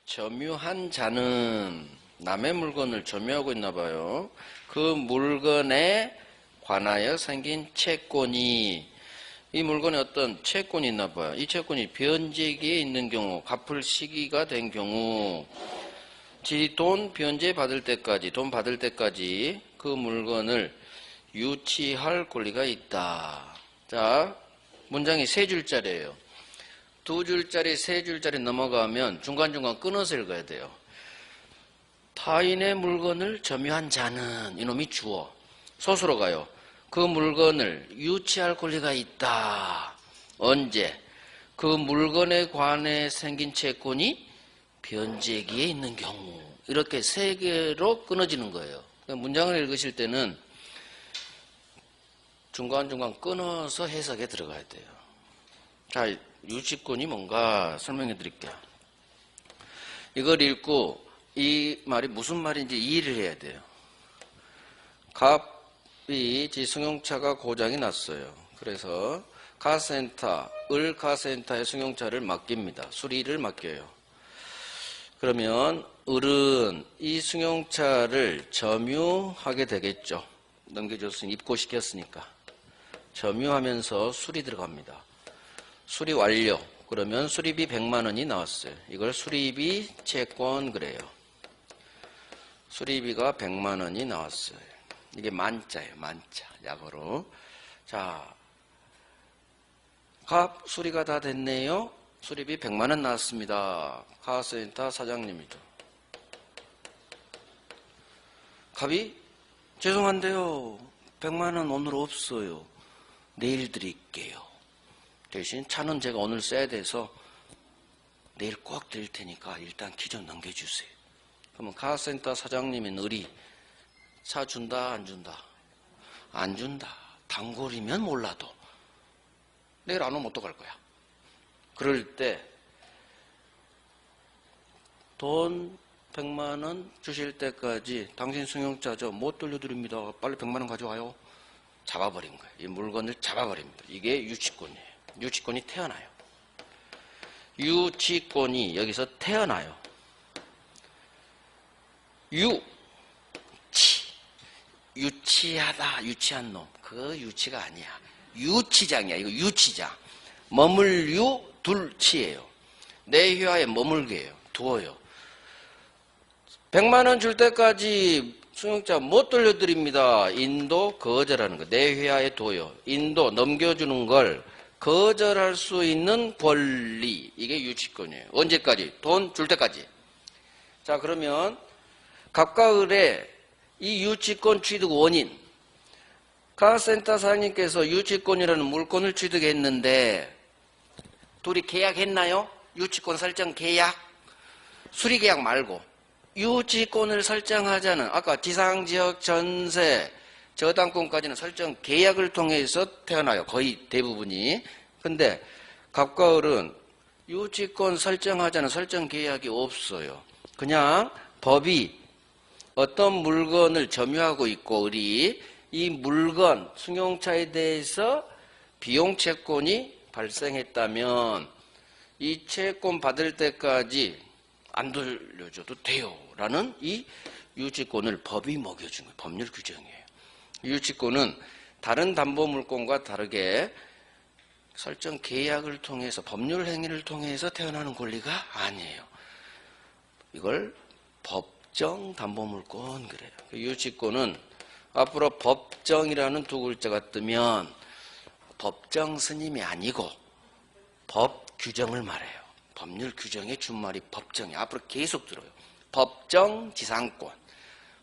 점유한 자는 남의 물건을 점유하고 있나 봐요. 그 물건에 관하여 생긴 채권이, 이 물건에 어떤 채권이 있나 봐요. 이 채권이 변제기에 있는 경우, 갚을 시기가 된 경우, 돈 변제 받을 때까지, 돈 받을 때까지 그 물건을 유치할 권리가 있다. 자, 문장이 세 줄짜리예요. 두 줄짜리, 세 줄짜리 넘어가면 중간중간 끊어서 읽어야 돼요. 타인의 물건을 점유한 자는, 이놈이 주어. 소수로 가요. 그 물건을 유치할 권리가 있다. 언제? 그 물건에 관해 생긴 채권이 변제기에 있는 경우. 이렇게 세 개로 끊어지는 거예요. 문장을 읽으실 때는 중간중간 끊어서 해석에 들어가야 돼요. 자, 유치권이 뭔가 설명해 드릴게요. 이걸 읽고 이 말이 무슨 말인지 이해를 해야 돼요. 갑이 승용차가 고장이 났어요. 그래서 카센터, 카센터에 승용차를 맡깁니다. 수리를 맡겨요. 그러면 을은 이 승용차를 점유하게 되겠죠. 넘겨줬으니 입고시켰으니까. 점유하면서 수리 들어갑니다. 수리 완료. 그러면 수리비 100만 원이 나왔어요. 이걸 수리비 채권 그래요. 수리비가 100만 원이 나왔어요. 이게 만자예요. 만자. 약어로. 자, 갑 수리가 다 됐네요. 수리비 100만 원 나왔습니다. 카센터 사장님이죠. 갑이 죄송한데요. 100만 원 오늘 없어요. 내일 드릴게요. 대신 차는 제가 오늘 써야 돼서 내일 꼭 드릴 테니까 일단 키 좀 넘겨주세요. 그러면 카센터 사장님인 을이 차 준다 안 준다? 안 준다. 단골이면 몰라도 내일 안 오면 어떡할 거야? 그럴 때 돈 100만 원 주실 때까지 당신 승용차죠. 못 돌려드립니다. 빨리 100만 원 가져와요. 잡아버린 거예요. 이 물건을 잡아버립니다. 이게 유치권이에요. 유치권이 태어나요. 유치권이 여기서 태어나요. 유치하다, 유치한 놈. 그 유치가 아니야. 유치장이야. 이거 유치장. 머물유 둘치예요. 내휘하에 머물게요. 두어요. 100만 원 줄 때까지 승용차 못 돌려드립니다. 인도 거절하는 거. 내휘하에 둬요. 인도 넘겨주는 걸 거절할 수 있는 권리. 이게 유치권이에요. 언제까지? 돈 줄 때까지. 자, 그러면 갑과 을의 이 유치권 취득 원인. 카센터 사장님께서 유치권이라는 물건을 취득했는데 둘이 계약했나요? 유치권 설정 계약? 수리계약 말고 유치권을 설정하자는 아까 지상지역 전세 저당권까지는 설정 계약을 통해서 태어나요. 거의 대부분이. 근데 갑과 을은 유치권 설정하자는 설정 계약이 없어요. 그냥 법이 어떤 물건을 점유하고 있고 을이 이 물건 승용차에 대해서 비용 채권이 발생했다면 이 채권 받을 때까지 안 돌려줘도 돼요 라는 이 유치권을 법이 먹여준 거예요. 법률 규정이에요. 유치권은 다른 담보물권과 다르게 설정 계약을 통해서 법률 행위를 통해서 태어나는 권리가 아니에요. 이걸 법정 담보물권 그래요. 유치권은 앞으로 법정이라는 두 글자가 뜨면 법정 스님이 아니고 법 규정을 말해요. 법률 규정의 준말이 법정이 앞으로 계속 들어요. 법정 지상권.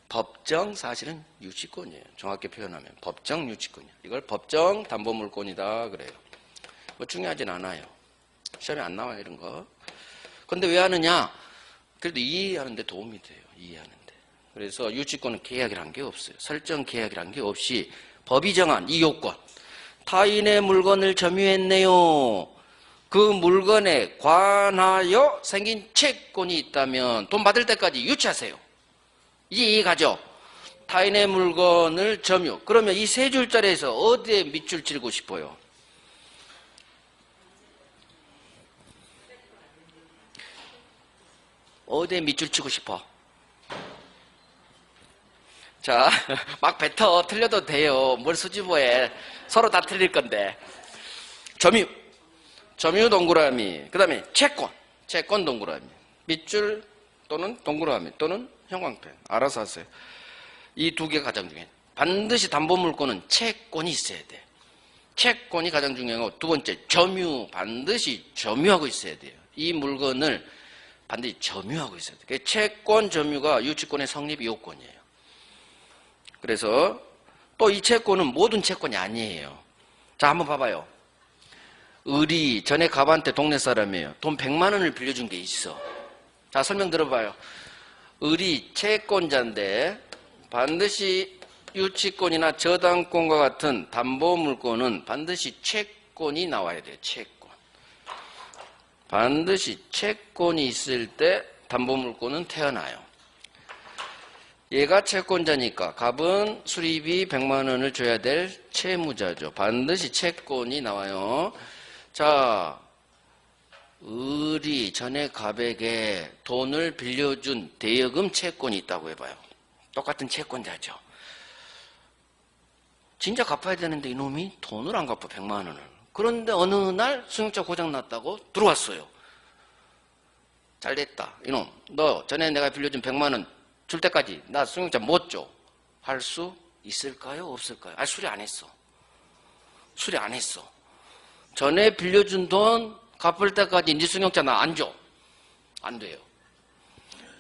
법정 사실은 유치권이에요. 정확히 표현하면 법정 유치권이에요. 이걸 법정 담보물권이다 그래요. 뭐 중요하진 않아요. 시험에 안 나와요 이런 거. 근데 왜 하느냐? 그래도 이해하는 데 도움이 돼요. 이해하는 데. 그래서 유치권은 계약이란 게 없어요. 설정 계약이란 게 없이 법이 정한 이 요건. 타인의 물건을 점유했네요. 그 물건에 관하여 생긴 채권이 있다면 돈 받을 때까지 유치하세요. 이제 이해가죠? 타인의 물건을 점유. 그러면 이 세 줄짜리에서 어디에 밑줄 치고 싶어요? 어디에 밑줄 치고 싶어? 자, 막 뱉어. 틀려도 돼요. 뭘 수집어해. 서로 다 틀릴 건데. 점유 동그라미. 그 다음에 채권 동그라미. 밑줄 또는 동그라미 또는 형광펜. 알아서 하세요. 이 두 개 가장 중요해. 반드시 담보물권은 채권이 있어야 돼. 채권이 가장 중요하고, 두 번째, 반드시 점유하고 있어야 돼요. 이 물건을 반드시 점유하고 있어야 돼요. 채권 점유가 유치권의 성립 요건이에요. 그래서 또 이 채권은 모든 채권이 아니에요. 자, 한번 봐봐요. 을이 전에 갑한테 동네 사람이에요. 돈 100만 원을 빌려준 게 있어. 자, 설명 들어봐요. 을이 채권자인데 반드시 유치권이나 저당권과 같은 담보물권은 반드시 채권이 나와야 돼요. 채권. 반드시 채권이 있을 때 담보물권은 태어나요. 얘가 채권자니까 갑은 수리비 100만 원을 줘야 될 채무자죠. 반드시 채권이 나와요. 자, 을이 전에 갑에게 돈을 빌려준 대여금 채권이 있다고 해봐요. 똑같은 채권자죠. 진짜 갚아야 되는데 이놈이 돈을 안 갚아, 100만 원을. 그런데 어느 날 승용차 고장났다고 들어왔어요. 잘됐다. 이놈, 너 전에 내가 빌려준 100만 원 줄 때까지 나 승용차 못 줘. 할 수 있을까요? 없을까요? 수리 안 했어. 수리 안 했어. 전에 빌려준 돈 갚을 때까지 네 승용차 나 안 줘. 안 돼요.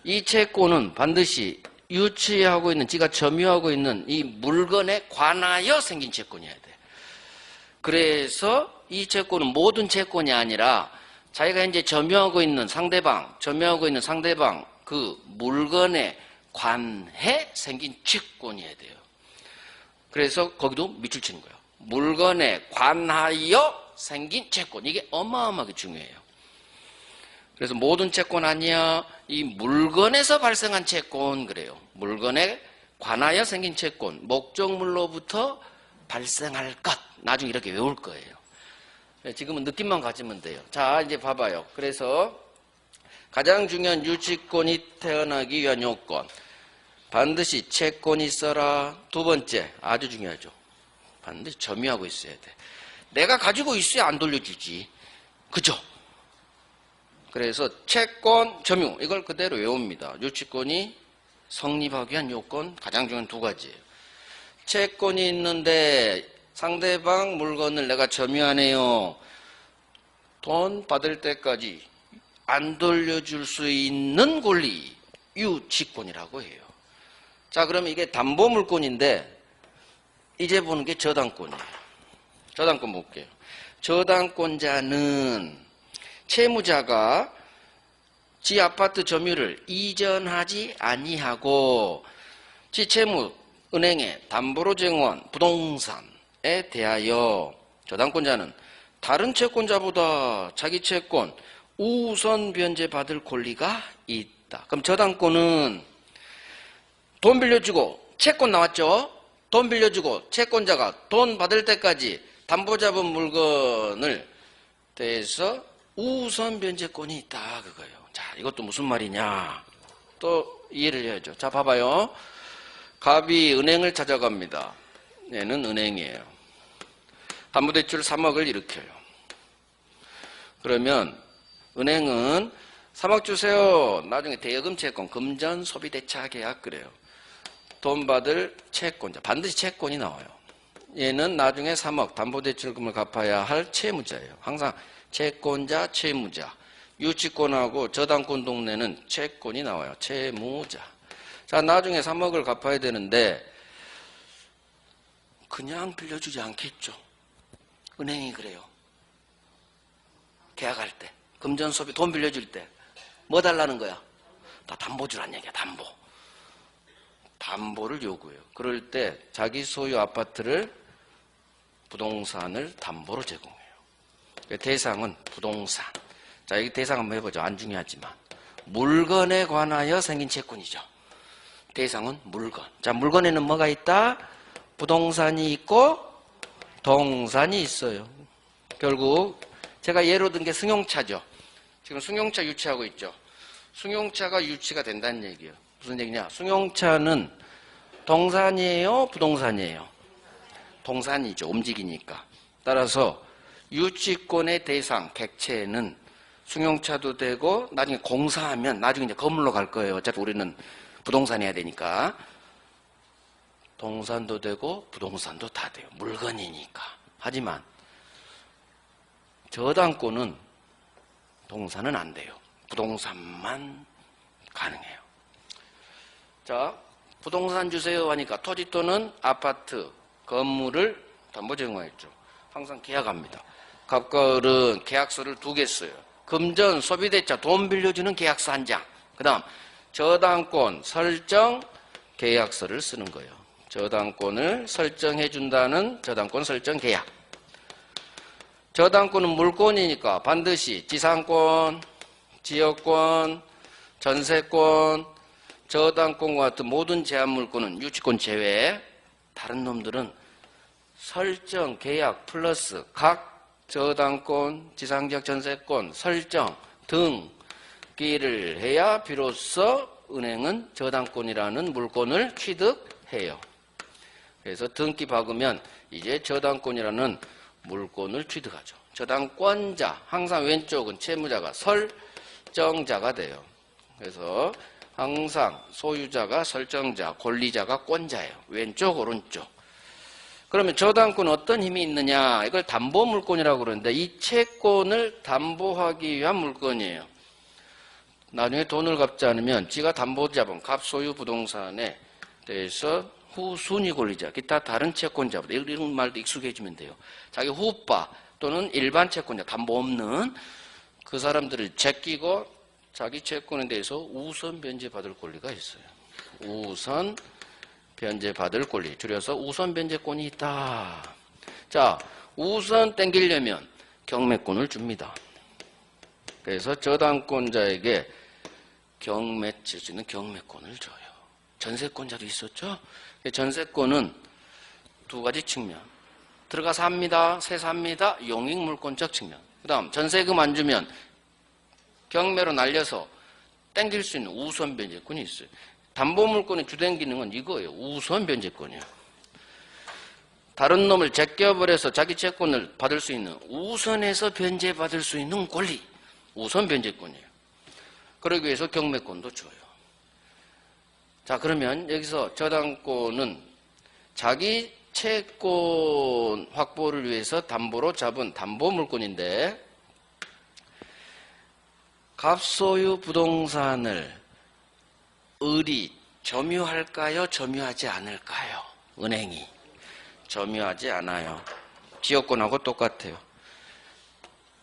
이 채권은 반드시 유치하고 있는, 지가 점유하고 있는 이 물건에 관하여 생긴 채권이어야 돼. 그래서 이 채권은 모든 채권이 아니라 자기가 이제 점유하고 있는 상대방 그 물건에 관해 생긴 채권이어야 돼요. 그래서 거기도 밑줄 치는 거예요. 물건에 관하여 생긴 채권. 이게 어마어마하게 중요해요. 그래서 모든 채권 아니야. 이 물건에서 발생한 채권 그래요. 물건에 관하여 생긴 채권. 목적물로부터 발생할 것. 나중에 이렇게 외울 거예요. 지금은 느낌만 가지면 돼요. 자, 이제 봐봐요. 그래서 가장 중요한 유치권이 태어나기 위한 요건. 반드시 채권이 있어라. 두 번째, 아주 중요하죠. 반드시 점유하고 있어야 돼. 내가 가지고 있어야 안 돌려주지. 그죠? 그래서 채권, 점유 이걸 그대로 외웁니다. 유치권이 성립하기 위한 요건 가장 중요한 두 가지예요. 채권이 있는데 상대방 물건을 내가 점유하네요. 돈 받을 때까지 안 돌려줄 수 있는 권리, 유치권이라고 해요. 자, 그러면 이게 담보물권인데 이제 보는 게 저당권이에요. 저당권 볼게요. 저당권자는 채무자가 지 아파트 점유를 이전하지 아니하고 지 채무 은행에 담보로 제공한 부동산에 대하여 저당권자는 다른 채권자보다 자기 채권 우선 변제받을 권리가 있다. 그럼 저당권은 돈 빌려주고 채권 나왔죠? 돈 빌려주고 채권자가 돈 받을 때까지 담보 잡은 물건을 대해서 우선 변제권이 있다 그거예요. 자, 이것도 무슨 말이냐? 또 이해를 해야죠. 자, 봐봐요. 갑이 은행을 찾아갑니다. 얘는 은행이에요. 담보대출 3억을 일으켜요. 그러면 은행은 3억 주세요. 나중에 대여금 채권, 금전 소비대차 계약 그래요. 돈 받을 채권자, 반드시 채권이 나와요. 얘는 나중에 3억 담보대출금을 갚아야 할 채무자예요. 항상 채권자, 채무자. 유치권하고 저당권 동네는 채권이 나와요. 채무자. 자, 나중에 3억을 갚아야 되는데 그냥 빌려주지 않겠죠. 은행이 그래요. 계약할 때, 금전소비 돈 빌려줄 때 뭐 달라는 거야? 다 담보 주란 얘기야. 담보를 요구해요. 그럴 때 자기 소유 아파트를 부동산을 담보로 제공해요. 대상은 부동산. 자, 여기 대상 한번 해보죠. 안 중요하지만 물건에 관하여 생긴 채권이죠. 대상은 물건. 자, 물건에는 뭐가 있다? 부동산이 있고 동산이 있어요. 결국 제가 예로 든 게 승용차죠. 지금 승용차 유치하고 있죠. 승용차가 유치가 된다는 얘기예요. 무슨 얘기냐? 승용차는 동산이에요? 부동산이에요? 동산이죠. 움직이니까. 따라서 유치권의 대상, 객체는 승용차도 되고 나중에 공사하면 나중에 이제 건물로 갈 거예요. 어차피 우리는 부동산 해야 되니까. 동산도 되고 부동산도 다 돼요. 물건이니까. 하지만 저당권은 동산은 안 돼요. 부동산만 가능해요. 자, 부동산 주세요 하니까 토지 또는 아파트, 건물을 담보 제공했죠. 항상 계약합니다. 갑과 을은 계약서를 2개 써요. 금전, 소비대차, 돈 빌려주는 계약서 1장. 그 다음 저당권 설정 계약서를 쓰는 거예요. 저당권을 설정해준다는 저당권 설정 계약. 저당권은 물권이니까 반드시 지상권, 지역권, 전세권, 저당권과 같은 모든 제한물권은 유치권 제외, 다른 놈들은 설정, 계약 플러스 각 저당권, 지상지역 전세권, 설정 등기를 해야 비로소 은행은 저당권이라는 물권을 취득해요. 그래서 등기 박으면 이제 저당권이라는 물권을 취득하죠. 저당권자, 항상 왼쪽은 채무자가 설정자가 돼요. 그래서 항상 소유자가 설정자, 권리자가 권자예요. 왼쪽, 오른쪽. 그러면 저당권은 어떤 힘이 있느냐? 이걸 담보물권이라고 그러는데 이 채권을 담보하기 위한 물건이에요. 나중에 돈을 갚지 않으면 지가 담보자본, 갑소유 부동산에 대해서 후순위 권리자, 기타 다른 채권자보다 이런 말도 익숙해지면 돼요. 자기 후빠 또는 일반 채권자, 담보 없는 그 사람들을 제끼고 자기 채권에 대해서 우선 변제받을 권리가 있어요. 우선 변제받을 권리, 줄여서 우선 변제권이 있다. 자, 우선 땡기려면 경매권을 줍니다. 그래서 저당권자에게 칠 수 있는 경매권을 줘요. 전세권자도 있었죠? 전세권은 2가지 측면. 들어가서 합니다. 세서 합니다. 용익물권적 측면. 그 다음 전세금 안 주면 경매로 날려서 땡길 수 있는 우선 변제권이 있어요. 담보물권의 주된 기능은 이거예요. 우선 변제권이에요. 다른 놈을 제껴버려서 자기 채권을 받을 수 있는 우선해서 변제받을 수 있는 권리. 우선 변제권이에요. 그러기 위해서 경매권도 줘요. 자, 그러면 여기서 저당권은 자기 채권 확보를 위해서 담보로 잡은 담보물권인데 갑소유 부동산을 을이 점유할까요? 점유하지 않을까요? 은행이 점유하지 않아요. 지역권하고 똑같아요.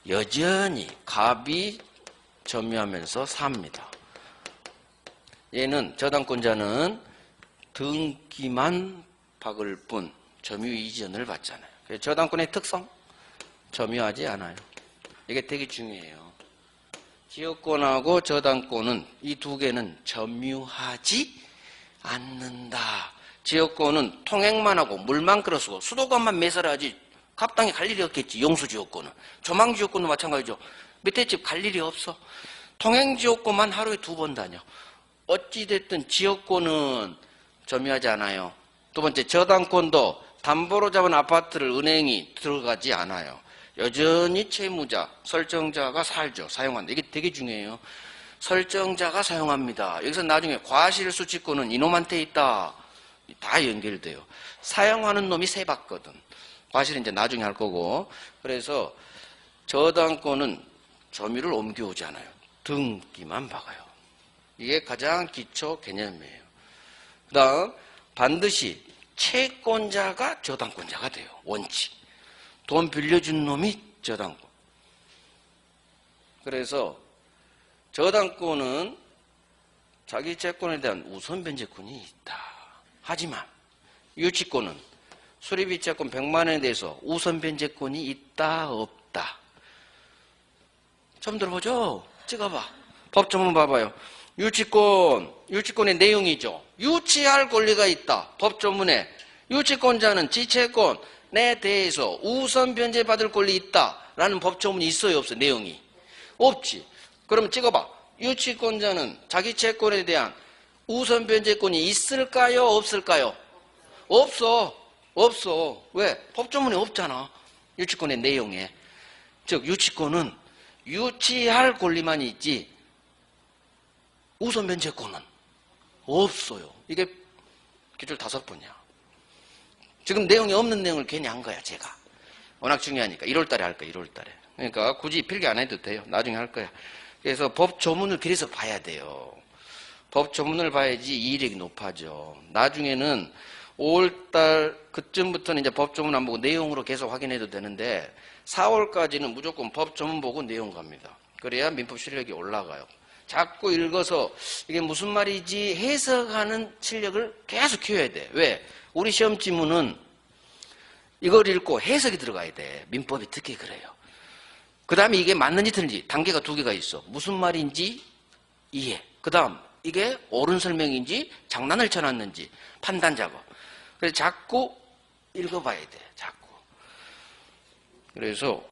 여전히 갑이 점유하면서 삽니다. 얘는 저당권자는 등기만 박을 뿐 점유 이전을 받잖아요. 그래서 저당권의 특성 점유하지 않아요. 이게 되게 중요해요. 지역권하고 저당권은 이 2개는 점유하지 않는다. 지역권은 통행만 하고 물만 끌어쓰고 수도관만 매설하지 갑당에 갈 일이 없겠지. 용수지역권은. 조망지역권도 마찬가지죠. 밑에 집 갈 일이 없어. 통행지역권만 하루에 2번 다녀. 어찌됐든 지역권은 점유하지 않아요. 2번째, 저당권도 담보로 잡은 아파트를 은행이 들어가지 않아요. 여전히 채무자, 설정자가 살죠. 사용한다. 이게 되게 중요해요. 설정자가 사용합니다. 여기서 나중에 과실수취권은 이놈한테 있다. 다 연결돼요. 사용하는 놈이 세받거든. 과실은 이제 나중에 할 거고. 그래서 저당권은 점유를 옮겨오지 않아요. 등기만 박아요. 이게 가장 기초 개념이에요. 그 다음 반드시 채권자가 저당권자가 돼요. 원칙. 돈 빌려준 놈이 저당권. 그래서 저당권은 자기 채권에 대한 우선 변제권이 있다. 하지만 유치권은 수리비 채권 100만 원에 대해서 우선 변제권이 있다 없다. 처음 들어보죠? 찍어봐. 법조문 봐봐요. 유치권의 내용이죠. 유치할 권리가 있다. 법조문에 유치권자는 지채권에 대해서 우선 변제받을 권리 있다. 라는 법조문이 있어요 없어요? 내용이. 없지. 그럼 찍어봐. 유치권자는 자기 채권에 대한 우선 변제권이 있을까요? 없을까요? 없어. 없어. 왜? 법조문에 없잖아. 유치권의 내용에. 즉 유치권은 유치할 권리만 있지 우선 변제권은 없어요. 이게 기출 5번이야. 지금 내용이 없는 내용을 괜히 한 거야, 제가. 워낙 중요하니까. 1월 달에 할 거야, 1월 달에. 그러니까 굳이 필기 안 해도 돼요. 나중에 할 거야. 그래서 법조문을 그래서 봐야 돼요. 법조문을 봐야지 이의력이 높아져. 나중에는 5월 달 그쯤부터는 이제 법조문 안 보고 내용으로 계속 확인해도 되는데 4월까지는 무조건 법조문 보고 내용 갑니다. 그래야 민법 실력이 올라가요. 자꾸 읽어서 이게 무슨 말이지 해석하는 실력을 계속 키워야 돼. 왜? 우리 시험 지문은 이걸 읽고 해석이 들어가야 돼. 민법이 특히 그래요. 그 다음에 이게 맞는지 틀린지 단계가 2개가 있어. 무슨 말인지 이해. 그 다음 이게 옳은 설명인지 장난을 쳐놨는지 판단 작업. 그래서 자꾸 읽어봐야 돼. 자꾸. 그래서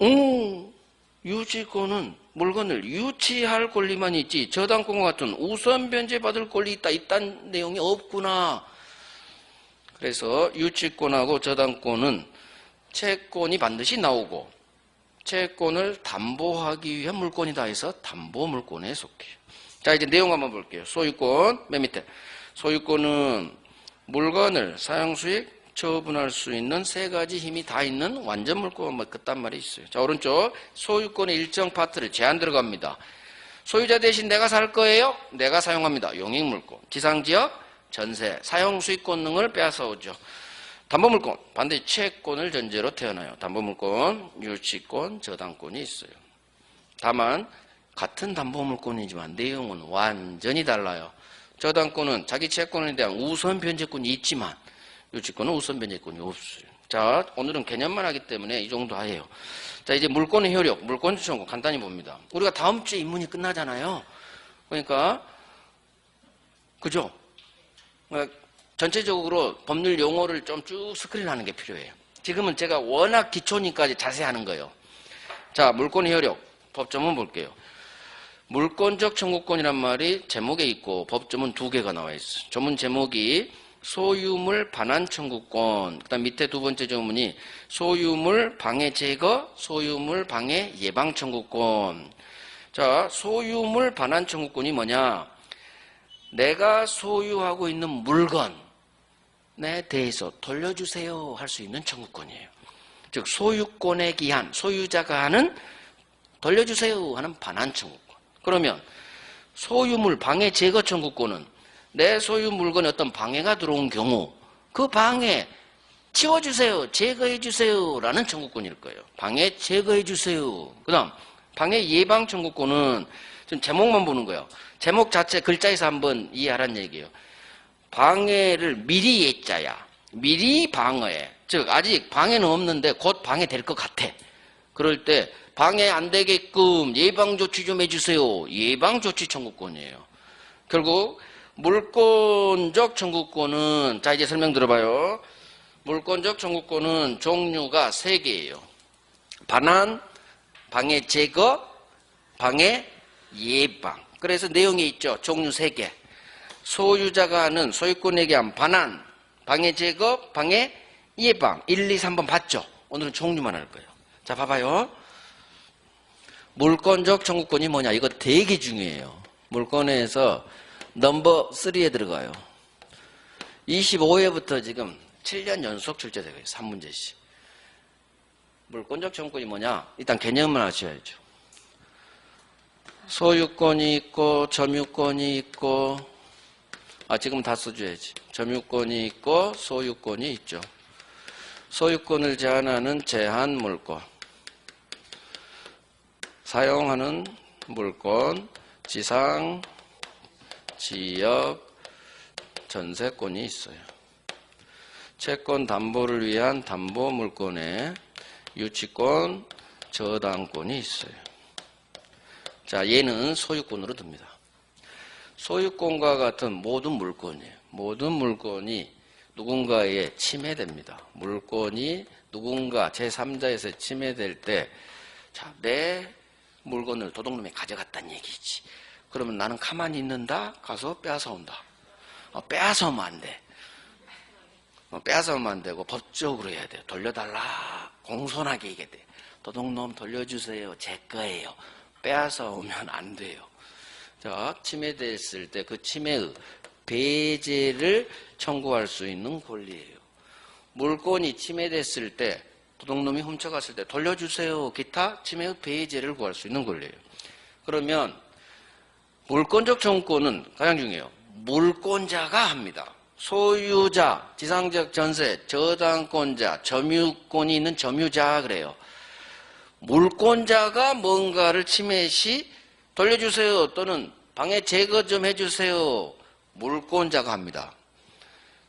유치권은 물건을 유치할 권리만 있지 저당권과 같은 우선 변제받을 권리 있다. 이딴 내용이 없구나. 그래서 유치권하고 저당권은 채권이 반드시 나오고 채권을 담보하기 위한 물건이다 해서 담보물권에 속해요. 자, 이제 내용 한번 볼게요. 소유권 맨 밑에. 소유권은 물건을 사용수익 처분할 수 있는 3가지 힘이 다 있는 완전 물권 뭐 그딴 말이 있어요. 자, 오른쪽 소유권의 일정 파트를 제한 들어갑니다. 소유자 대신 내가 살 거예요? 내가 사용합니다. 용익물권. 지상지역, 전세, 사용수익권 등을 빼앗아오죠. 담보물권, 반드시 채권을 전제로 태어나요. 담보물권, 유치권, 저당권이 있어요. 다만 같은 담보물권이지만 내용은 완전히 달라요. 저당권은 자기 채권에 대한 우선 변제권이 있지만 유치권은 우선 변제권이 없어요. 자, 오늘은 개념만 하기 때문에 이 정도 해요. 자, 이제 물권의 효력, 물권 청구 간단히 봅니다. 우리가 다음 주에 입문이 끝나잖아요. 그러니까 그죠? 전체적으로 법률 용어를 좀 쭉 스크린하는 게 필요해요. 지금은 제가 워낙 기초니까 자세히 하는 거예요. 자, 물권의 효력, 법조문 볼게요. 물권적 청구권이란 말이 제목에 있고 법조문 2개가 나와 있어요. 조문 제목이 소유물 반환 청구권, 그 다음 밑에 2번째 조문이 소유물 방해 제거, 소유물 방해 예방 청구권. 자, 소유물 반환 청구권이 뭐냐? 내가 소유하고 있는 물건에 대해서 돌려주세요 할 수 있는 청구권이에요. 즉 소유권에 기한 소유자가 하는 돌려주세요 하는 반환 청구권. 그러면 소유물 방해 제거 청구권은 내 소유 물건에 어떤 방해가 들어온 경우 그 방해 치워주세요, 제거해주세요 라는 청구권일 거예요. 방해 제거해주세요. 그 다음 방해 예방 청구권은 지금 제목만 보는 거예요. 제목 자체 글자에서 한번 이해하라는 얘기예요. 방해를 미리 예자야. 미리 방어해. 즉 아직 방해는 없는데 곧 방해될 것 같아. 그럴 때 방해 안 되게끔 예방조치 좀 해주세요. 예방조치 청구권이에요. 결국 물권적 청구권은 자 이제 설명 들어봐요. 물권적 청구권은 종류가 3개예요. 반환, 방해 제거, 방해 예방. 그래서 내용에 있죠. 종류 3개. 소유자가 하는 소유권에게 한 반환, 방해 제거, 방해 예방. 1, 2, 3번 봤죠? 오늘은 종류만 할 거예요. 자, 봐봐요. 물권적 청구권이 뭐냐? 이거 되게 중요해요. 물권에서 넘버 3에 들어가요. 25회부터 지금 7년 연속 출제되고 있어요. 3문제씩. 물권적 청구권이 뭐냐? 일단 개념만 아셔야죠. 소유권이 있고 점유권이 있고 지금 다 써줘야지. 점유권이 있고 소유권이 있죠. 소유권을 제한하는 제한물권, 사용하는 물권, 지상, 지역, 전세권이 있어요. 채권 담보를 위한 담보물권에 유치권, 저당권이 있어요. 자, 얘는 소유권으로 듭니다. 소유권과 같은 모든 물건이에요. 모든 물건이 누군가에 침해됩니다. 물건이 누군가 제3자에서 침해될 때, 자, 내 물건을 도둑놈이 가져갔다는 얘기지. 그러면 나는 가만히 있는다? 가서 빼앗아온다. 빼앗아오면 안 돼. 빼앗아오면 안 되고 법적으로 해야 돼요. 돌려달라. 공손하게 얘기해야 돼. 도둑놈 돌려주세요. 제 거예요. 빼앗아오면 안 돼요. 자, 침해됐을 때 그 침해의 배제를 청구할 수 있는 권리예요. 물건이 침해됐을 때, 도둑놈이 훔쳐갔을 때 돌려주세요. 기타 침해의 배제를 구할 수 있는 권리예요. 그러면 물권적 청구권은 가장 중요해요. 물권자가 합니다. 소유자, 지상적 전세, 저당권자, 점유권이 있는 점유자 그래요. 물권자가 뭔가를 침해 시 돌려주세요 또는 방해 제거 좀 해주세요. 물권자가 합니다.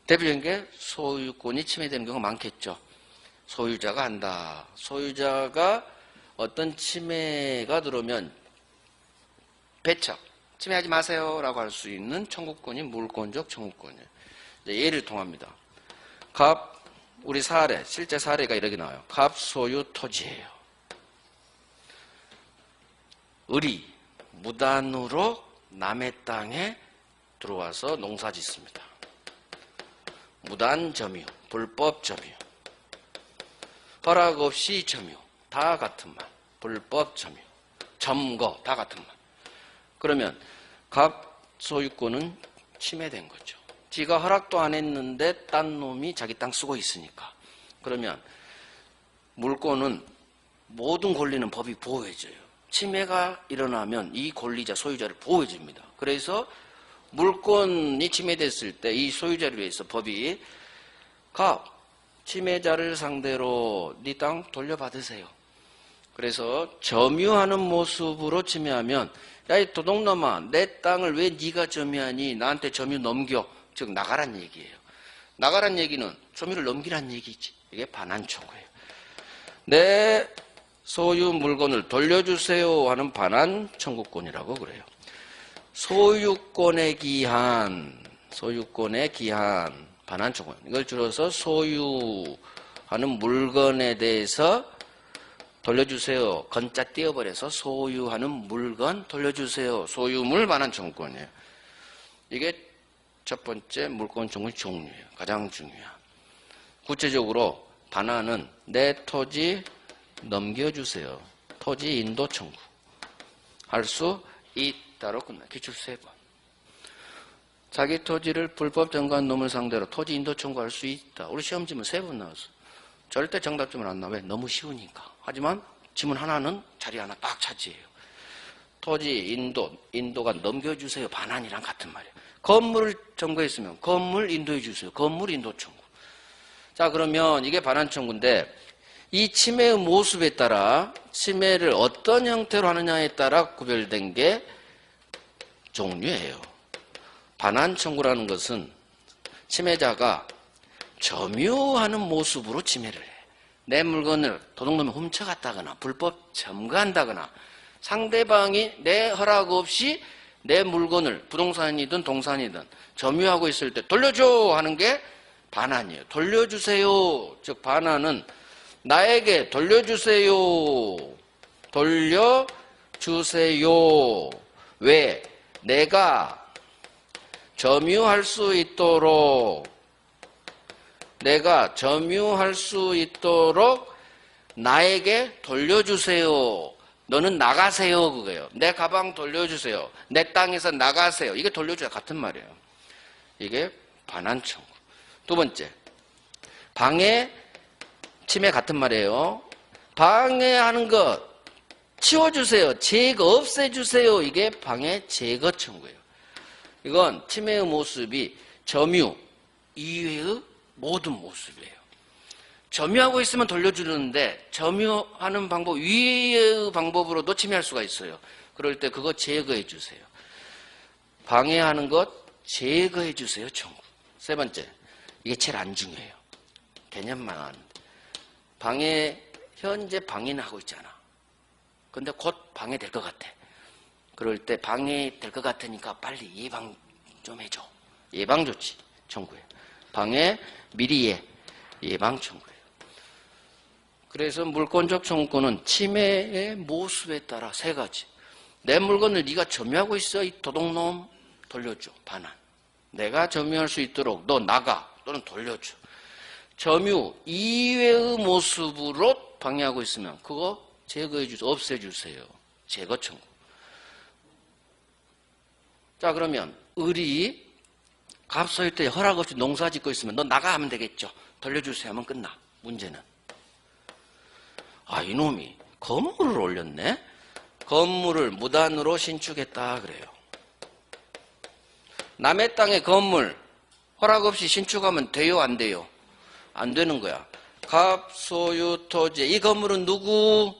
대표적인 게 소유권이 침해되는 경우가 많겠죠. 소유자가 한다. 소유자가 어떤 침해가 들어오면 배척, 침해하지 마세요 라고 할 수 있는 청구권이 물권적 청구권이에요. 예를 통합니다. 우리 사례, 실제 사례가 이렇게 나와요. 갑소유 토지예요. 을이 무단으로 남의 땅에 들어와서 농사 짓습니다. 무단 점유, 불법 점유, 허락 없이 점유, 다 같은 말. 불법 점유, 점거, 다 같은 말. 그러면 갑소유권은 침해된 거죠. 지가 허락도 안 했는데 딴 놈이 자기 땅 쓰고 있으니까. 그러면 물권은 모든 권리는 법이 보호해줘요. 침해가 일어나면 이 권리자, 소유자를 보호해줍니다. 그래서 물권이 침해됐을 때 이 소유자를 위해서 법이 침해자를 상대로 네 땅 돌려받으세요. 그래서 점유하는 모습으로 침해하면 야, 이 도둑놈아, 내 땅을 왜 네가 점유하니? 나한테 점유 넘겨. 즉 나가란 얘기예요. 나가란 얘기는 점유를 넘기란 얘기지. 이게 반환 청구예요. 내 소유 물건을 돌려주세요 하는 반환 청구권이라고 그래요. 소유권의 기한, 반환 청구권. 이걸 줄여서 소유하는 물건에 대해서 돌려주세요. 건자 띄어버려서 소유하는 물건 돌려주세요. 소유물 반환 청구권이에요. 이게 첫 번째 물권 청구의 종류예요. 가장 중요한. 구체적으로 반환은 내 토지 넘겨주세요. 토지 인도 청구. 할 수 있다로 끝나. 기출 3번. 자기 토지를 불법 점거한 놈을 상대로 토지 인도 청구할 수 있다. 우리 시험 지문 3번 나왔어. 절대 정답점은 안 나와. 왜? 너무 쉬우니까. 하지만 지문 하나는 자리 하나 딱 차지해요. 토지 인도가 넘겨주세요. 반환이랑 같은 말이에요. 건물을 점거했으면 건물 인도해 주세요. 건물 인도 청구. 자, 그러면 이게 반환 청구인데 이 침해의 모습에 따라 침해를 어떤 형태로 하느냐에 따라 구별된 게 종류예요. 반환 청구라는 것은 침해자가 점유하는 모습으로 침해를 해. 내 물건을 도둑놈이 훔쳐갔다거나 불법 점거한다거나 상대방이 내 허락 없이 내 물건을 부동산이든 동산이든 점유하고 있을 때 돌려줘 하는 게 반환이에요. 돌려주세요. 즉 반환은 나에게 돌려주세요. 돌려주세요. 왜? 내가 점유할 수 있도록 나에게 돌려주세요. 너는 나가세요. 그거예요. 내 가방 돌려주세요. 내 땅에서 나가세요. 이게 돌려줘야 같은 말이에요. 이게 반환 청구. 두 번째, 방해, 침해 같은 말이에요. 방해하는 것 치워주세요. 제거, 없애주세요. 이게 방해, 제거 청구예요. 이건 침해의 모습이 점유 이외의 모든 모습이에요. 점유하고 있으면 돌려주는데 점유하는 방법 위의 방법으로도 침해할 수가 있어요. 그럴 때 그거 제거해 주세요. 방해하는 것 제거해 주세요. 청구. 세 번째, 이게 제일 안 중요해요. 개념만 아는데 현재 방해는 하고 있잖아. 근데 곧 방해될 것 같아. 그럴 때 방해될 것 같으니까 빨리 예방 좀 해줘. 예방 조치 청구해요. 방해 미리 예방 청구예요. 그래서 물권적 청구권은 침해의 모습에 따라 3가지. 내 물건을 네가 점유하고 있어, 이 도둑놈. 돌려줘. 반환. 내가 점유할 수 있도록 너 나가 또는 돌려줘. 점유 이외의 모습으로 방해하고 있으면 그거 제거해 주세요. 없애주세요. 제거 청구. 자, 그러면 을이 갑소유토에 허락 없이 농사 짓고 있으면 너 나가 하면 되겠죠. 돌려주세요 하면 끝나. 문제는 이놈이 건물을 올렸네. 건물을 무단으로 신축했다 그래요. 남의 땅에 건물 허락 없이 신축하면 돼요, 안 돼요? 안 되는 거야. 갑소유토지. 이 건물은 누구?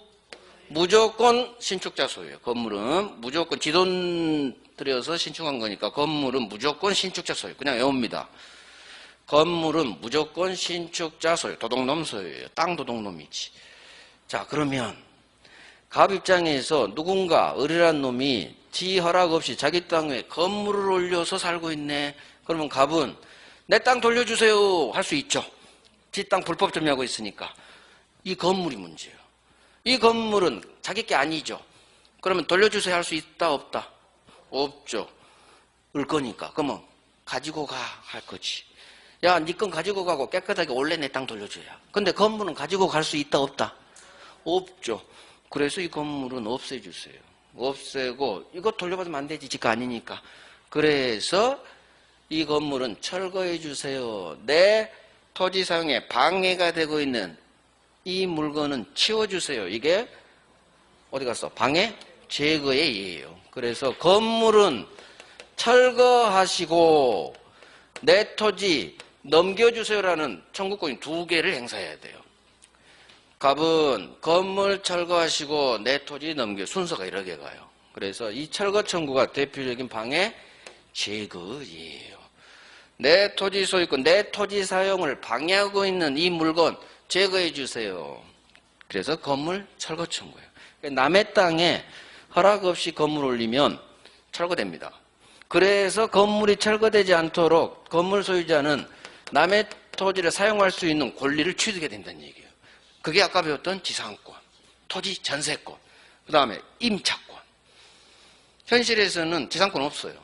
무조건 신축자 소유예요. 건물은 무조건 지돈 들여서 신축한 거니까 건물은 무조건 신축자 소유. 그냥 외웁니다. 건물은 무조건 신축자 소유. 도둑놈 소유예요. 땅 도둑놈이지. 자, 그러면 갑 입장에서 누군가 을이란 놈이 지 허락 없이 자기 땅에 건물을 올려서 살고 있네. 그러면 갑은 내 땅 돌려주세요 할 수 있죠. 지 땅 불법 점유하고 있으니까. 이 건물이 문제예요. 이 건물은 자기 게 아니죠. 그러면 돌려주세요 할 수 있다 없다? 없죠. 을 거니까. 그러면 가지고 가 할 거지. 야, 네 건 가지고 가고 깨끗하게 원래 내 땅 돌려줘야. 근데 건물은 가지고 갈 수 있다 없다? 없죠. 그래서 이 건물은 없애주세요. 없애고 이거 돌려받으면 안 되지. 지가 아니니까. 그래서 이 건물은 철거해 주세요. 내 토지 사용에 방해가 되고 있는 이 물건은 치워주세요. 이게 어디 갔어? 방해? 제거의 예예요. 그래서 건물은 철거하시고 내 토지 넘겨주세요라는 청구권이 2개를 행사해야 돼요. 갑은 건물 철거하시고 내 토지 넘겨 순서가 이렇게 가요. 그래서 이 철거 청구가 대표적인 방해 제거예요. 내 토지 소유권, 내 토지 사용을 방해하고 있는 이 물건 제거해 주세요. 그래서 건물 철거 청구예요. 남의 땅에 허락 없이 건물 올리면 철거됩니다. 그래서 건물이 철거되지 않도록 건물 소유자는 남의 토지를 사용할 수 있는 권리를 취득해야 된다는 얘기예요. 그게 아까 배웠던 지상권, 토지 전세권, 그 다음에 임차권. 현실에서는 지상권 없어요.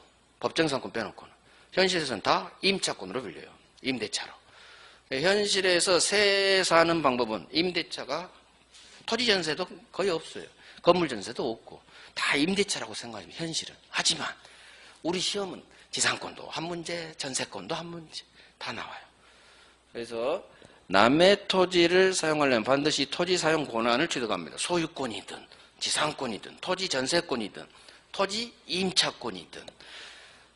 법정상권 빼놓고는. 현실에서는 다 임차권으로 빌려요. 임대차로. 현실에서 세 사는 방법은 임대차가 토지 전세도 거의 없어요. 건물 전세도 없고 다 임대차라고 생각하면 현실은. 하지만 우리 시험은 지상권도 한 문제, 전세권도 한 문제 다 나와요. 그래서 남의 토지를 사용하려면 반드시 토지 사용 권한을 취득합니다. 소유권이든 지상권이든 토지 전세권이든 토지 임차권이든.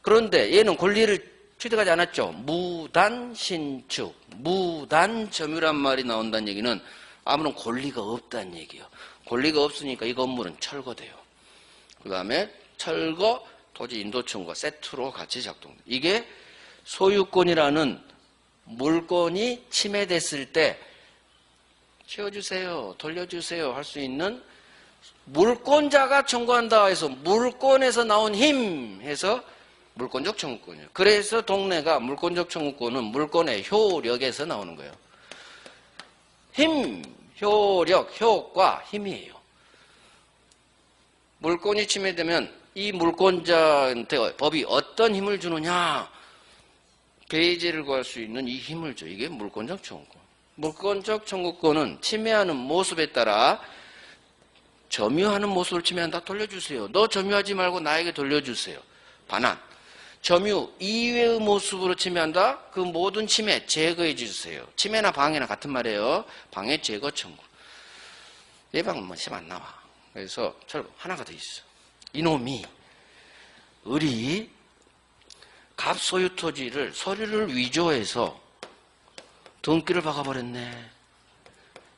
그런데 얘는 권리를 취득하지 않았죠. 무단 신축, 무단 점유란 말이 나온다는 얘기는 아무런 권리가 없다는 얘기예요. 권리가 없으니까 이 건물은 철거돼요. 그 다음에 철거, 토지 인도 청구가 세트로 같이 작동돼요. 이게 소유권이라는 물건이 침해됐을 때 치워주세요, 돌려주세요 할 수 있는 물권자가 청구한다 해서 물권에서 나온 힘 해서 물권적 청구권이에요. 그래서 동네가 물권적 청구권은 물권의 효력에서 나오는 거예요. 힘, 효력, 효과, 힘이에요. 물권이 침해되면 이 물권자한테 법이 어떤 힘을 주느냐, 배제를 구할 수 있는 이 힘을 줘. 이게 물권적 청구권. 물권적 청구권은 침해하는 모습에 따라 점유하는 모습을 침해한다. 돌려주세요. 너 점유하지 말고 나에게 돌려주세요. 반환. 점유 이외의 모습으로 침해한다. 그 모든 침해 제거해 주세요. 침해나 방해나 같은 말이에요. 방해 제거 청구. 예방은 뭐 시험 안 나와. 그래서 하나가 더 있어. 이놈이 을이 갑소유 토지를 서류를 위조해서 등기를 박아버렸네.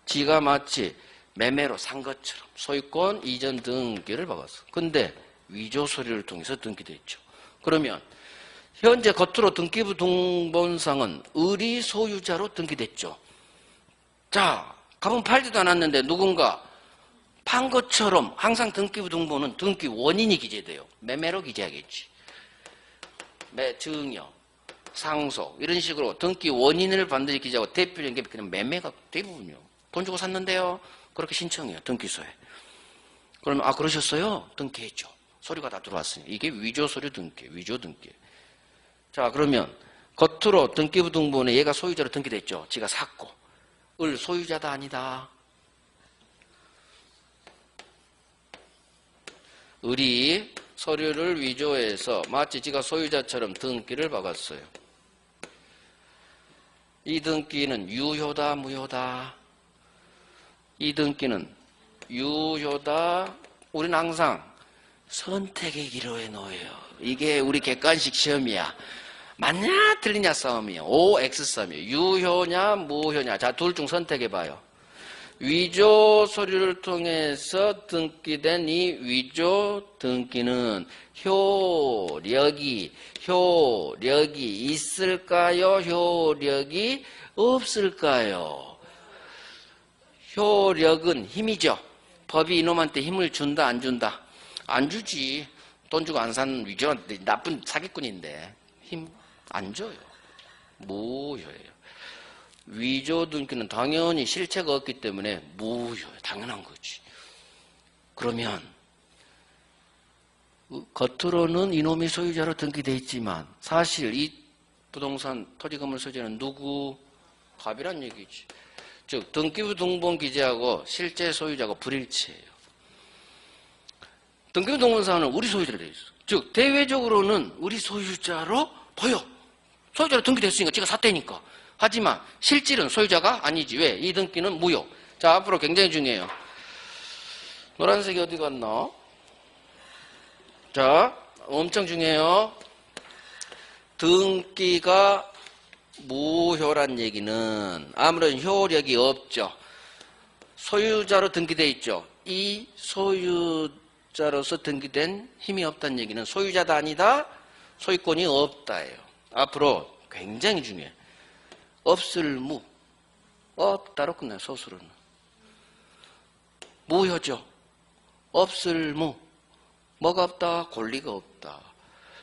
지가 마치 매매로 산 것처럼 소유권 이전 등기를 박았어. 근데 위조 서류를 통해서 등기됐죠. 그러면 현재 겉으로 등기부 등본상은 을이 소유자로 등기됐죠. 자, 갑은 팔지도 않았는데 누군가 판 것처럼 항상 등기부 등본은 등기 원인이 기재돼요. 매매로 기재하겠지. 증여, 상속 이런 식으로 등기 원인을 반드시 기재하고 대표적인 게 그냥 매매가 대부분이요. 돈 주고 샀는데요. 그렇게 신청해요. 등기소에. 그러면 그러셨어요? 등기했죠. 서류가 다 들어왔으니 이게 위조 서류 등기, 위조 등기. 자, 그러면 겉으로 등기부 등본에 얘가 소유자로 등기됐죠. 지가 샀고. 을 소유자다 아니다. 을이 서류를 위조해서 마치 지가 소유자처럼 등기를 박았어요. 이 등기는 유효다, 무효다? 이 등기는 유효다. 우리는 항상 선택의 기로에 놓여요. 이게 우리 객관식 시험이야. 맞냐 틀리냐 싸움이에요. OX 싸움이에요. 유효냐 무효냐. 자, 둘 중 선택해봐요. 위조 서류를 통해서 등기된 이 위조 등기는 효력이 있을까요? 효력이 없을까요? 효력은 힘이죠. 법이 이놈한테 힘을 준다 안 준다? 안 주지. 돈 주고 안 산 위조 나쁜 사기꾼인데 힘 안 줘요. 무효예요. 위조 등기는 당연히 실체가 없기 때문에 무효예요. 당연한 거지. 그러면 겉으로는 이놈이 소유자로 등기되어 있지만 사실 이 부동산 토지건물 소유자는 누구? 갑이란 얘기지. 즉 등기부 등본 기재하고 실제 소유자가 불일치해요. 등기부 등본상은 우리 소유자로 되어 있어. 즉 대외적으로는 우리 소유자로 보여. 소유자로 등기됐으니까 지가 샀다니까. 하지만 실질은 소유자가 아니지. 왜? 이 등기는 무효. 자, 앞으로 굉장히 중요해요. 노란색이 어디 갔나? 자, 엄청 중요해요. 등기가 무효란 얘기는 아무런 효력이 없죠. 소유자로 등기되어 있죠. 이 소유자로서 등기된 힘이 없다는 얘기는 소유자다 아니다? 소유권이 없다예요. 앞으로 굉장히 중요해요. 없을 무. 없다로 끝나요. 소수로는. 무효죠. 없을 무. 뭐가 없다? 권리가 없다.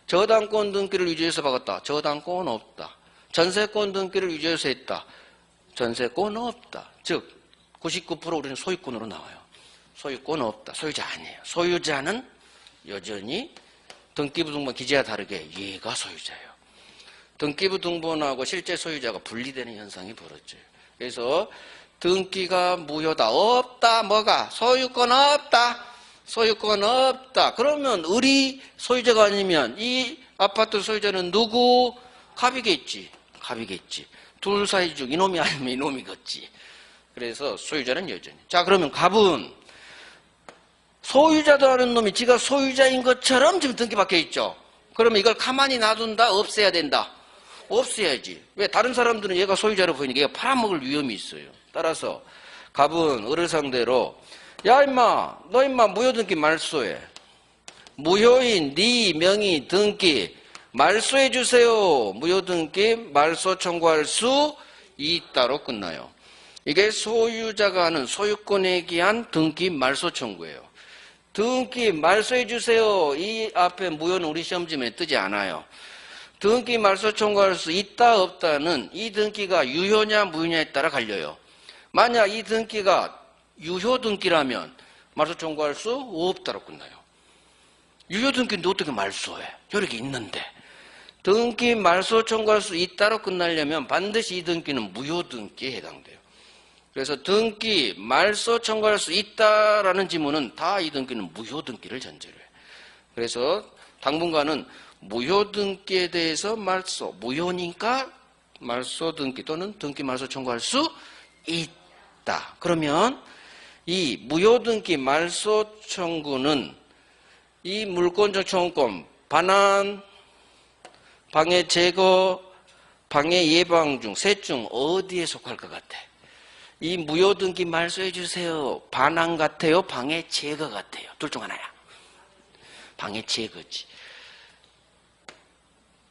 저당권 등기를 위조해서 박았다. 저당권 없다. 전세권 등기를 위조해서 했다. 전세권 없다. 즉 99% 우리는 소유권으로 나와요. 소유권 없다. 소유자 아니에요. 소유자는 여전히 등기부 등본 기재와 다르게 얘가 소유자예요. 등기부 등본하고 실제 소유자가 분리되는 현상이 벌어져요. 그래서 등기가 무효다. 없다. 뭐가? 소유권 없다. 소유권 없다. 그러면 을이 소유자가 아니면 이 아파트 소유자는 누구? 갑이겠지. 갑이겠지. 둘 사이 중 이놈이 아니면 이놈이겠지. 그래서 소유자는 여전히. 자, 그러면 갑은 소유자도 아는 놈이 지가 소유자인 것처럼 지금 등기 박혀 있죠. 그러면 이걸 가만히 놔둔다? 없애야 된다? 없애야지. 왜? 다른 사람들은 얘가 소유자로 보이니까 얘가 팔아먹을 위험이 있어요. 따라서 갑은 을을 상대로 야 임마 너 임마 무효등기 말소해. 무효인 네 명의 등기 말소해 주세요. 무효등기 말소 청구할 수 있다로 끝나요. 이게 소유자가 하는 소유권에 기한 등기 말소 청구예요. 등기 말소해 주세요. 이 앞에 무효는 우리 시험지에 뜨지 않아요. 등기 말소 청구할 수 있다 없다는 이 등기가 유효냐 무효냐에 따라 갈려요. 만약 이 등기가 유효 등기라면 말소 청구할 수 없다로 끝나요. 유효 등기인데 어떻게 말소해? 효력이 있는데. 등기 말소 청구할 수 있다로 끝나려면 반드시 이 등기는 무효 등기에 해당돼요. 그래서 등기 말소 청구할 수 있다라는 지문은 다 이 등기는 무효 등기를 전제로 해요. 그래서 당분간은 무효 등기에 대해서 말소, 무효니까 말소 등기 또는 등기 말소 청구할 수 있다. 그러면 이 무효 등기 말소 청구는 이 물권적 청구권, 반환, 방해 제거, 방해 예방 중 셋 중 어디에 속할 것 같아? 이 무효 등기 말소해 주세요. 반환 같아요? 방해 제거 같아요? 둘 중 하나야. 방해 제거지.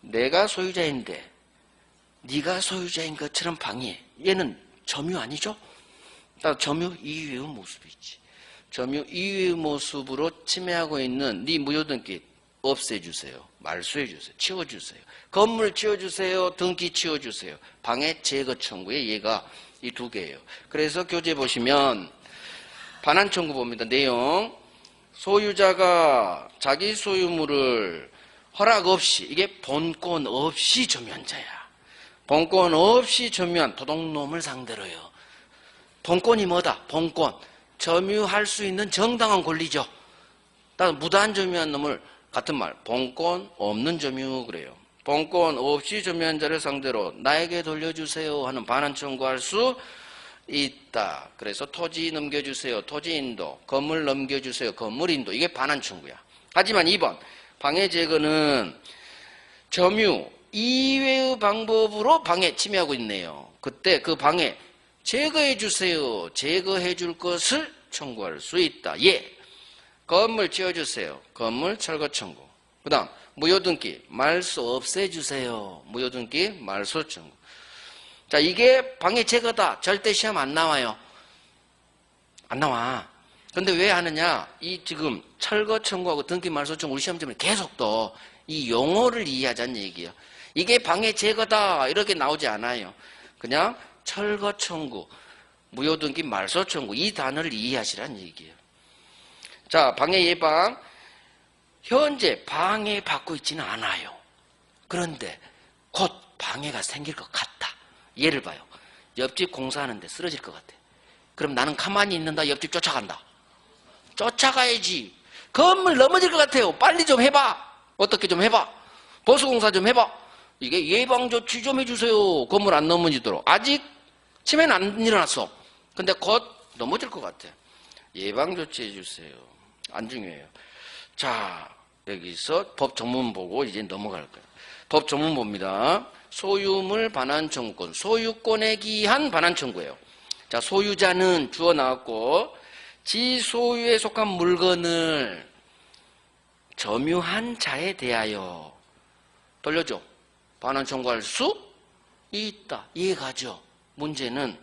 내가 소유자인데 네가 소유자인 것처럼 방해. 얘는 점유 아니죠? 점유 이유의 모습이지. 점유 이유의 모습으로 침해하고 있는 네 무효등기 없애주세요. 말소해주세요. 치워주세요. 건물 치워주세요. 등기 치워주세요. 방해 제거 청구에 얘가 이 두 개예요. 그래서 교재 보시면 반환 청구 봅니다. 내용 소유자가 자기 소유물을 허락 없이, 이게 본권 없이 점유한자야. 본권 없이 점유한 도둑놈을 상대로요. 본권이 뭐다? 본권. 점유할 수 있는 정당한 권리죠. 따라서 무단 점유한 놈을 같은 말, 본권 없는 점유 그래요. 본권 없이 점유한 자를 상대로 나에게 돌려주세요 하는 반환 청구할 수 있다. 그래서 토지 넘겨주세요. 토지 인도. 건물 넘겨주세요. 건물 인도. 이게 반환 청구야. 하지만 2번 방해 제거는 점유 이외의 방법으로 방해 침해하고 있네요. 그때 그 방해 제거해 주세요. 제거해 줄 것을 청구할 수 있다. 예. 건물 지어주세요. 건물 철거 청구. 그 다음 무효등기 말소 없애주세요. 무효등기 말소 청구. 자, 이게 방해 제거다. 절대 시험 안 나와요. 안 나와. 근데 왜 하느냐? 이 지금 철거 청구하고 등기 말소 청구 우리 시험점에 계속 또 이 용어를 이해하자는 얘기예요. 이게 방해 제거다 이렇게 나오지 않아요. 그냥 철거 청구, 무효등기 말소 청구 이 단어를 이해하시라는 얘기예요. 자, 방해 예방. 현재 방해받고 있지는 않아요. 그런데 곧 방해가 생길 것 같다. 예를 봐요. 옆집 공사하는데 쓰러질 것 같아. 그럼 나는 가만히 있는다. 옆집 쫓아간다. 쫓아가야지. 건물 넘어질 것 같아요. 빨리 좀 해봐. 어떻게 좀 해봐. 보수공사 좀 해봐. 이게 예방조치 좀 해주세요. 건물 안 넘어지도록. 아직 침해는 안 일어났어. 근데 곧 넘어질 것 같아. 예방조치 해주세요. 안 중요해요. 자, 여기서 법 전문 보고 이제 넘어갈 거예요. 법 전문 봅니다. 소유물 반환 청구권. 소유권에 기한 반환 청구예요. 자, 소유자는 주어 나왔고 지 소유에 속한 물건을 점유한 자에 대하여 돌려줘. 반환 청구할 수 있다. 이해가죠? 문제는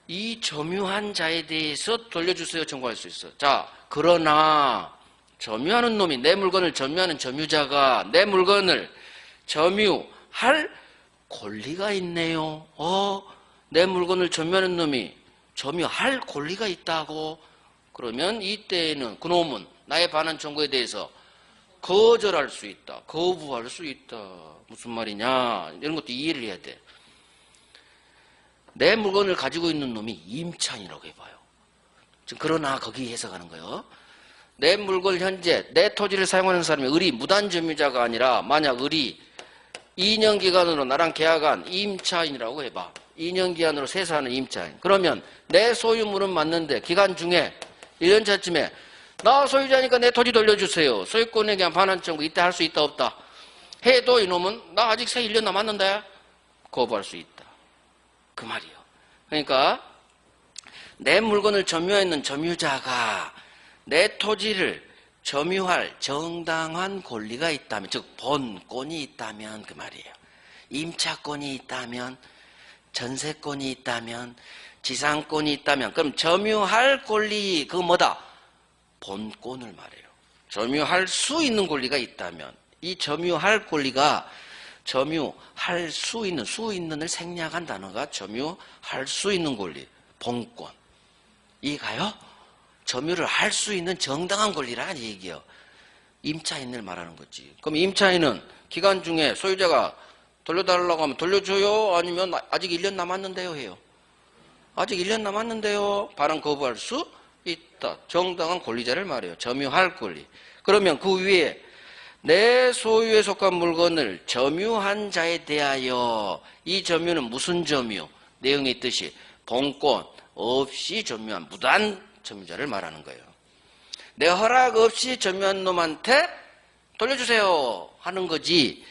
이 점유한 자에 대해서 돌려주세요 청구할 수 있어. 자, 그러나 점유하는 놈이 내 물건을 점유하는 점유자가 내 물건을 점유할 권리가 있네요. 내 물건을 점유하는 놈이 점유할 권리가 있다고. 그러면 이때에는 그놈은 나의 반환 청구에 대해서 거절할 수 있다. 거부할 수 있다. 무슨 말이냐. 이런 것도 이해를 해야 돼. 내 물건을 가지고 있는 놈이 임차인이라고 해봐요. 그러나 거기 해석하는 거예요. 내 물건을 현재 내 토지를 사용하는 사람이 을이 무단 점유자가 아니라 만약 을이 2년 기간으로 나랑 계약한 임차인이라고 해봐. 2년 기간으로 세사하는 임차인. 그러면 내 소유물은 맞는데 기간 중에 1년 차쯤에 나 소유자니까 내 토지 돌려주세요. 소유권에 대한 반환 청구 이때 할 수 있다 없다. 해도 이놈은 나 아직 세 1년 남았는데 거부할 수 있다. 그 말이에요. 그러니까 내 물건을 점유하는 점유자가 내 토지를 점유할 정당한 권리가 있다면, 즉 본권이 있다면 그 말이에요. 임차권이 있다면, 전세권이 있다면, 지상권이 있다면, 그럼 점유할 권리 그거 뭐다? 본권을 말해요. 점유할 수 있는 권리가 있다면 이 점유할 권리가 점유할 수 있는을 생략한 단어가 점유할 수 있는 권리, 본권. 이해가요? 점유를 할 수 있는 정당한 권리라는 얘기예요. 임차인을 말하는 거지. 그럼 임차인은 기간 중에 소유자가 돌려달라고 하면 돌려줘요? 아니면 아직 1년 남았는데요? 해요. 아직 1년 남았는데요? 반환 거부할 수 있다. 정당한 권리자를 말해요. 점유할 권리. 그러면 그 위에 내 소유에 속한 물건을 점유한 자에 대하여 이 점유는 무슨 점유? 내용이 있듯이 본권 없이 점유한 무단 점유자를 말하는 거예요. 내 허락 없이 점유한 놈한테 돌려주세요 하는 거지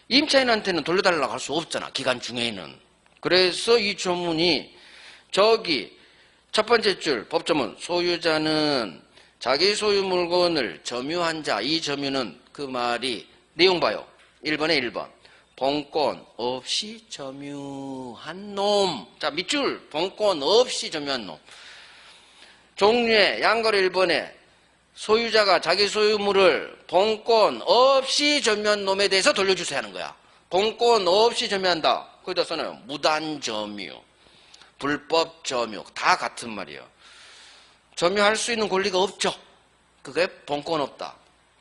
임차인한테는 돌려달라고 할 수 없잖아. 기간 중에는. 그래서 이 조문이 저기 첫 번째 줄 법조문 소유자는 자기 소유 물건을 점유한 자. 이 점유는 그 말이 내용 봐요. 1번에 1번 본권 없이 점유한 놈. 자, 밑줄 본권 없이 점유한 놈. 종류의 양거래 1번에 소유자가 자기 소유물을 본권 없이 점유한 놈에 대해서 돌려주세요 하는 거야. 본권 없이 점유한다. 거기다 써놔요. 무단 점유, 불법 점유 다 같은 말이에요. 점유할 수 있는 권리가 없죠. 그게 본권 없다.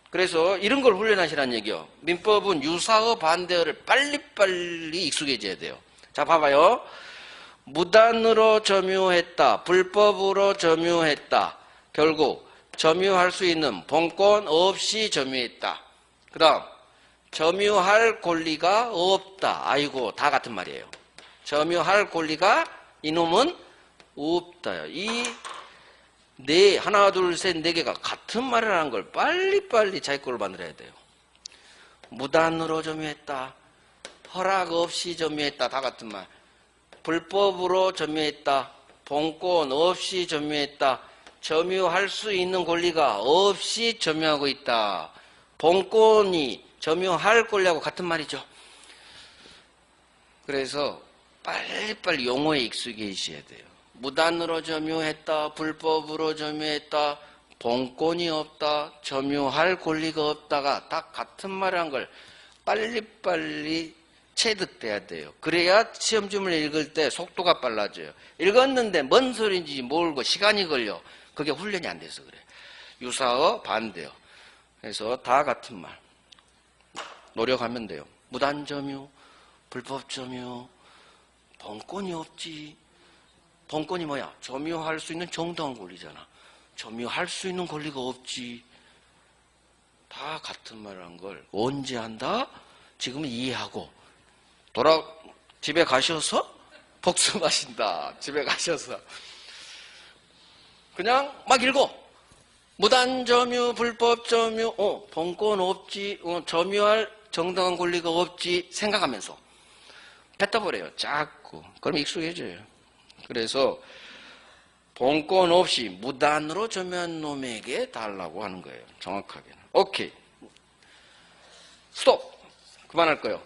그래서 이런 걸 훈련하시라는 얘기요. 민법은 유사어 반대어를 빨리빨리 익숙해져야 돼요. 자, 봐봐요. 무단으로 점유했다. 불법으로 점유했다. 결국 점유할 수 있는 본권 없이 점유했다. 그 다음 점유할 권리가 없다. 아이고, 다 같은 말이에요. 점유할 권리가 이놈은 없다요. 이 네, 하나, 둘, 셋, 네 개가 같은 말을 하는 걸 빨리빨리 자기 걸로 만들어야 돼요. 무단으로 점유했다. 허락 없이 점유했다. 다 같은 말. 불법으로 점유했다. 본권 없이 점유했다. 점유할 수 있는 권리가 없이 점유하고 있다. 본권이 점유할 권리하고 같은 말이죠. 그래서 빨리빨리 용어에 익숙해지셔야 돼요. 무단으로 점유했다. 불법으로 점유했다. 본권이 없다. 점유할 권리가 없다가 다 같은 말을 한 걸 빨리빨리 체득돼야 돼요. 그래야 시험지문을 읽을 때 속도가 빨라져요. 읽었는데 뭔 소리인지 모르고 시간이 걸려. 그게 훈련이 안 돼서 그래. 유사어 반대어. 그래서 다 같은 말. 노력하면 돼요. 무단 점유, 불법 점유, 본권이 없지. 본권이 뭐야? 점유할 수 있는 정당한 권리잖아. 점유할 수 있는 권리가 없지. 다 같은 말을 한 걸 언제 한다? 지금은 이해하고 집에 가셔서 복습하신다. 집에 가셔서 그냥 막 읽어. 무단 점유, 불법 점유, 본권 없지, 점유할 정당한 권리가 없지 생각하면서 뱉어버려요. 자꾸. 그럼 익숙해져요. 그래서 본권 없이 무단으로 점유한 놈에게 달라고 하는 거예요. 정확하게는. 오케이. 스톱. 그만할 거예요.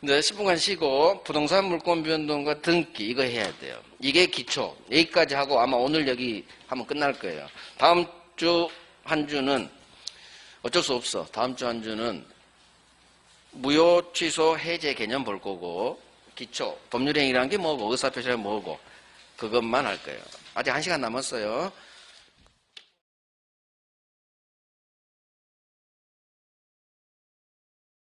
이제 10분간 쉬고 부동산 물권 변동과 등기 이거 해야 돼요. 이게 기초. 여기까지 하고 아마 오늘 여기 하면 끝날 거예요. 다음 주 한 주는 어쩔 수 없어. 다음 주 한 주는 무효 취소 해제 개념 볼 거고 기초 법률행위라는 게 뭐고 의사표시란 뭐고 그것만 할 거예요. 아직 1시간 남았어요.